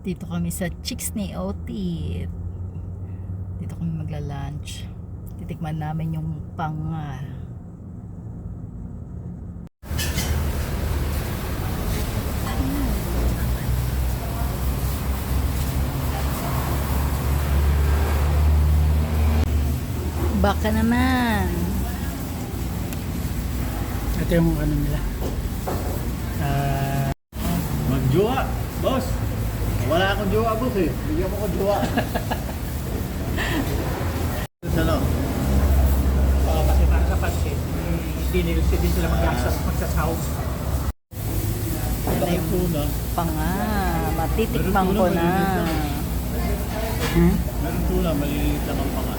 Dito kami sa Chicks ni Otit. Dito kami magla-lunch. Titikman namin yung panga. Baka naman. Ito yung ano nila. Magjowa, boss. Wala akong jowa, boss eh. Bigyan mo ko jowa. Ano? Kasi para sa pansin, hindi sila magsasahog. Ito yung tuna. Panga. Matitikman ko na. Meron tuna, maliliit lang ang panga.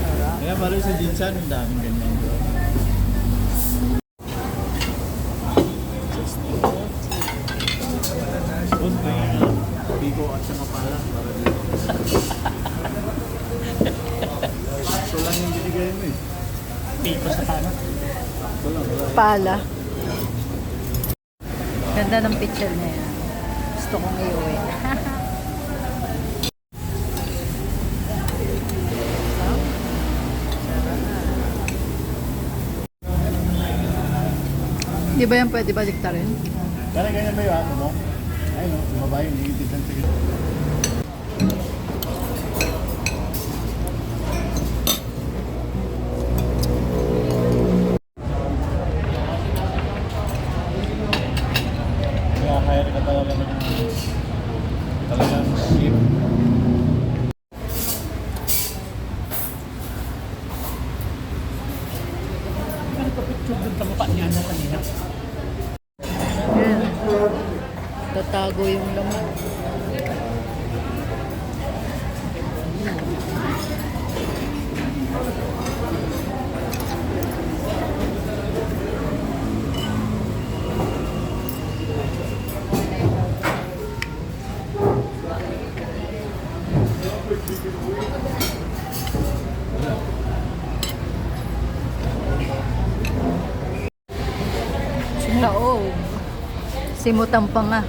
Sarap. Kaya balo sa Jinsan, ang daming ganyan doon. Boss, kaya nga. Biko at saka pala. Para dito. Ito lang yung binigay mo eh. Piko sa tana. Ito lang, wala. Pala. Ganda ng picture niya yan. Gusto kong iuwi. Di ba yan pwede baliktarin? Kaya ganyan ba yung ano mo? Ayun o, bumaba yung negative lang sige. Kaya hire ka talaga ng talagang ship. Ano pa picture doon sa mukha niya na kanina? Yan. Tatago yung laman. Taog. Simutang pa nga.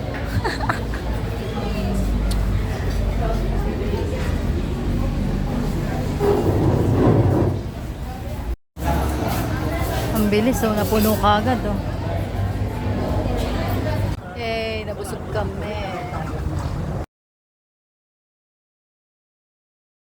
Ang bilis oh, napuno ka agad oh. Yay, nabusog kami.